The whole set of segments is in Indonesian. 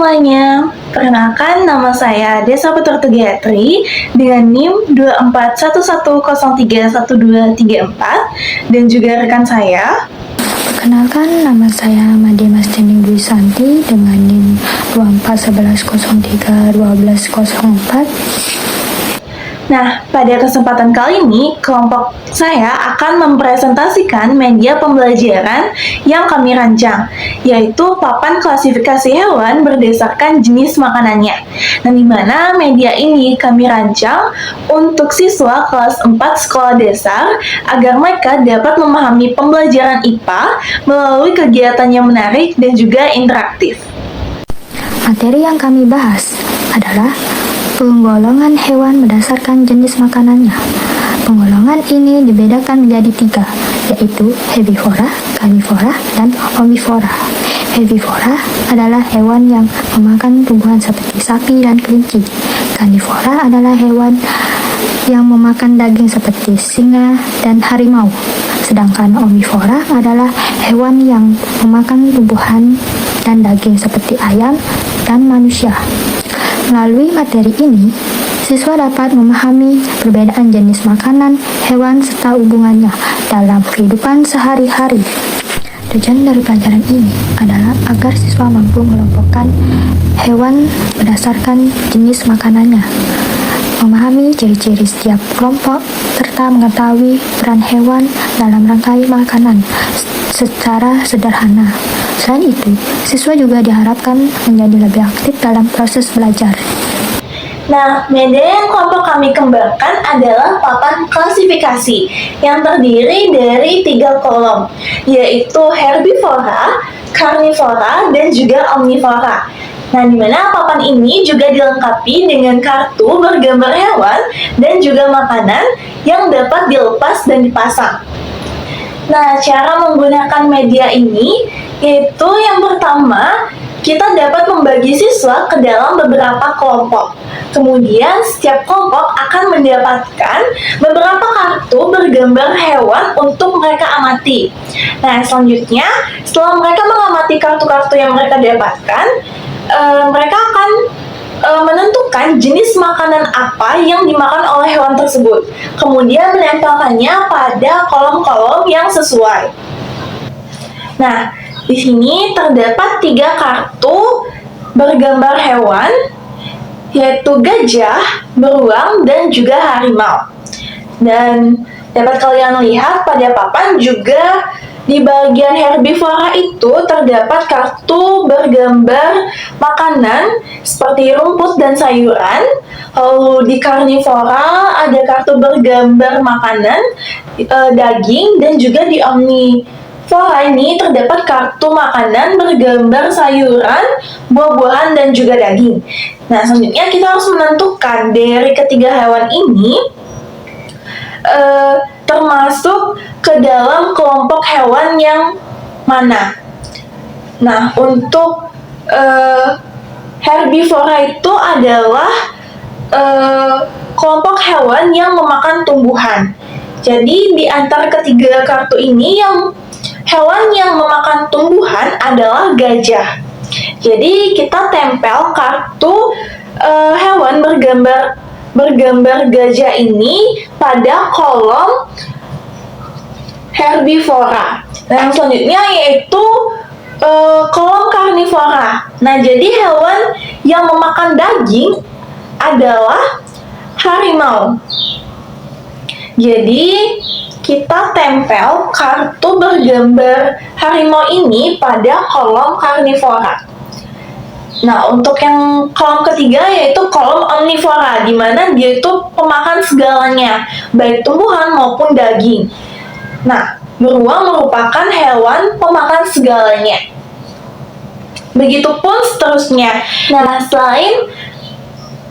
semuanya, perkenalkan nama saya Desa Putra Tegatri dengan NIM 2411031234 dan juga rekan saya. Perkenalkan, nama saya Made Masteni Dwi Santi dengan NIM 2411031204. Nah, pada kesempatan kali ini, kelompok saya akan mempresentasikan media pembelajaran yang kami rancang, yaitu papan klasifikasi hewan berdasarkan jenis makanannya. Nah, di mana media ini kami rancang untuk siswa kelas 4 sekolah dasar agar mereka dapat memahami pembelajaran IPA melalui kegiatan yang menarik dan juga interaktif. Materi yang kami bahas adalah penggolongan hewan berdasarkan jenis makanannya. Penggolongan ini dibedakan menjadi 3, yaitu herbivora, karnivora, dan omnivora. Herbivora adalah hewan yang memakan tumbuhan seperti sapi dan kelinci. Karnivora adalah hewan yang memakan daging seperti singa dan harimau. Sedangkan omnivora adalah hewan yang memakan tumbuhan dan daging seperti ayam dan manusia. Melalui materi ini, siswa dapat memahami perbedaan jenis makanan hewan serta hubungannya dalam kehidupan sehari-hari. Tujuan dari pelajaran ini adalah agar siswa mampu mengelompokkan hewan berdasarkan jenis makanannya, memahami ciri-ciri setiap kelompok, serta mengetahui peran hewan dalam rangkai makanan secara sederhana. Selain itu, siswa juga diharapkan menjadi lebih aktif dalam proses belajar. Nah, media yang kelompok kami kembangkan adalah papan klasifikasi yang terdiri dari 3 kolom, yaitu herbivora, karnivora, dan juga omnivora. Nah, di mana papan ini juga dilengkapi dengan kartu bergambar hewan dan juga makanan yang dapat dilepas dan dipasang. Nah, cara menggunakan media ini yaitu yang pertama, kita dapat membagi siswa ke dalam beberapa kelompok. Kemudian, setiap kelompok akan mendapatkan beberapa kartu bergambar hewan untuk mereka amati. Nah, selanjutnya, setelah mereka mengamati kartu-kartu yang mereka dapatkan, mereka akan menentukan jenis makanan apa yang dimakan oleh hewan tersebut. Kemudian menempelkannya pada kolom-kolom yang sesuai. Nah, di sini terdapat 3 kartu bergambar hewan, yaitu gajah, beruang, dan juga harimau. Dan dapat kalian lihat pada papan juga di bagian herbivora itu terdapat kartu bergambar makanan seperti rumput dan sayuran. Lalu di karnivora ada kartu bergambar makanan, daging, dan juga di omnivora ini terdapat kartu makanan bergambar sayuran, buah-buahan, dan juga daging. Nah, selanjutnya kita harus menentukan dari ketiga hewan ini termasuk ke dalam kelompok hewan yang mana. Nah, untuk herbivora itu adalah kelompok hewan yang memakan tumbuhan. Jadi, di antara ketiga kartu ini, hewan yang memakan tumbuhan adalah gajah. Jadi, kita tempel kartu hewan bergambar gajah ini pada kolom herbivora. Nah, yang selanjutnya yaitu kolom karnivora. Nah, jadi hewan yang memakan daging adalah harimau. Jadi, kita tempel kartu bergambar harimau ini pada kolom karnivora. Nah, untuk yang kolom ketiga yaitu kolom omnivora, di mana dia itu pemakan segalanya, baik tumbuhan maupun daging. Nah, beruang merupakan hewan pemakan segalanya. Begitupun seterusnya. Nah, selain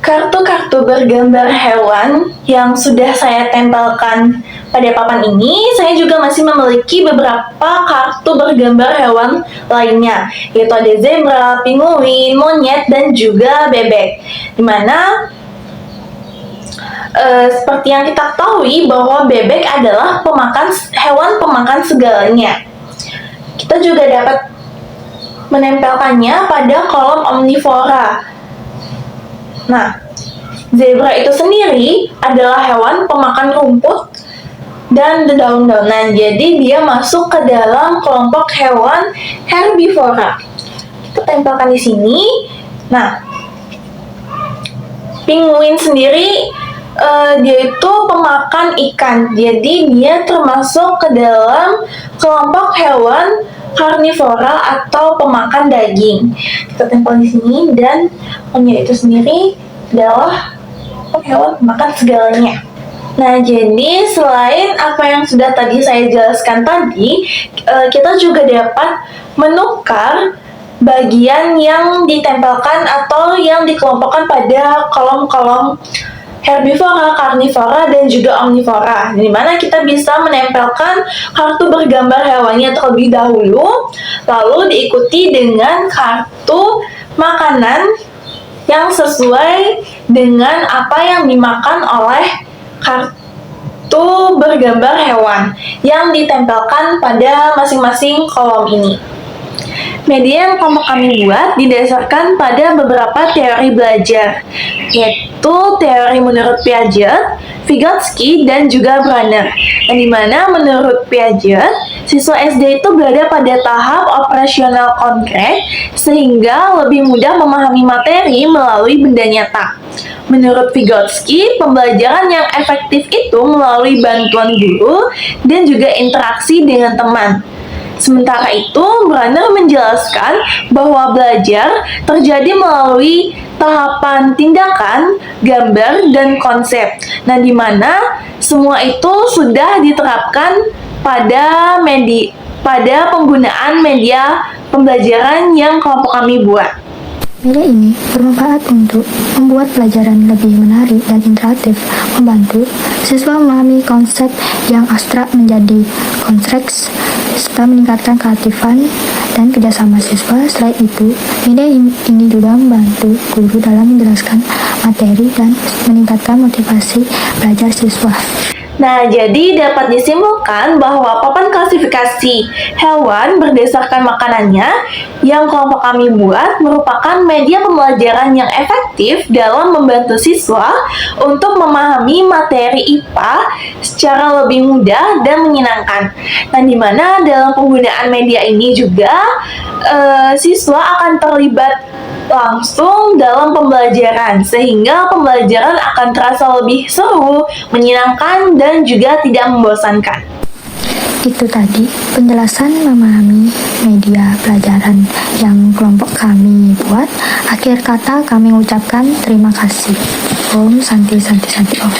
kartu-kartu bergambar hewan yang sudah saya tempelkan pada papan ini, saya juga masih memiliki beberapa kartu bergambar hewan lainnya, yaitu ada zebra, penguin, monyet, dan juga bebek. Dimana seperti yang kita ketahui bahwa bebek adalah hewan pemakan segalanya. Kita juga dapat menempelkannya pada kolom omnivora. Nah, zebra itu sendiri adalah hewan pemakan rumput dan daun-daunan. Jadi dia masuk ke dalam kelompok hewan herbivora. Kita tempelkan di sini. Nah, penguin sendiri dia itu pemakan ikan. Jadi dia termasuk ke dalam kelompok hewan karnivora atau pemakan daging. Kita tempel di sini dan monyet itu sendiri adalah hewan pemakan segalanya. Nah, jadi selain apa yang sudah tadi saya jelaskan tadi, kita juga dapat menukar bagian yang ditempelkan atau yang dikelompokkan pada kolom-kolom herbivora, karnivora, dan juga omnivora, di mana kita bisa menempelkan kartu bergambar hewannya terlebih dahulu, lalu diikuti dengan kartu makanan yang sesuai dengan apa yang dimakan oleh kartu bergambar hewan yang ditempelkan pada masing-masing kolom ini. Media yang kelompok kami buat didasarkan pada beberapa teori belajar, yaitu teori menurut Piaget, Vygotsky, dan juga Brunner. Dan dimana menurut Piaget, siswa SD itu berada pada tahap operasional konkret sehingga lebih mudah memahami materi melalui benda nyata. Menurut Vygotsky, pembelajaran yang efektif itu melalui bantuan guru dan juga interaksi dengan teman. Sementara itu, Brunner menjelaskan bahwa belajar terjadi melalui tahapan tindakan, gambar, dan konsep. Nah, di mana semua itu sudah diterapkan pada penggunaan media pembelajaran yang kelompok kami buat. Media ini bermanfaat untuk membuat pelajaran lebih menarik dan interaktif, membantu siswa memahami konsep yang abstrak menjadi konteks, serta meningkatkan keaktifan dan kerjasama siswa. Selain itu, media ini juga membantu guru dalam menjelaskan materi dan meningkatkan motivasi belajar siswa. Nah, jadi dapat disimpulkan bahwa papan klasifikasi hewan berdasarkan makanannya yang kelompok kami buat merupakan media pembelajaran yang efektif dalam membantu siswa untuk memahami materi IPA secara lebih mudah dan menyenangkan. Nah, di mana dalam penggunaan media ini juga siswa akan terlibat langsung dalam pembelajaran, sehingga pembelajaran akan terasa lebih seru, menyenangkan, dan juga tidak membosankan. Itu tadi penjelasan memahami media pelajaran yang kelompok kami buat. Akhir kata kami ucapkan terima kasih. Om Santi Santi Santi Om.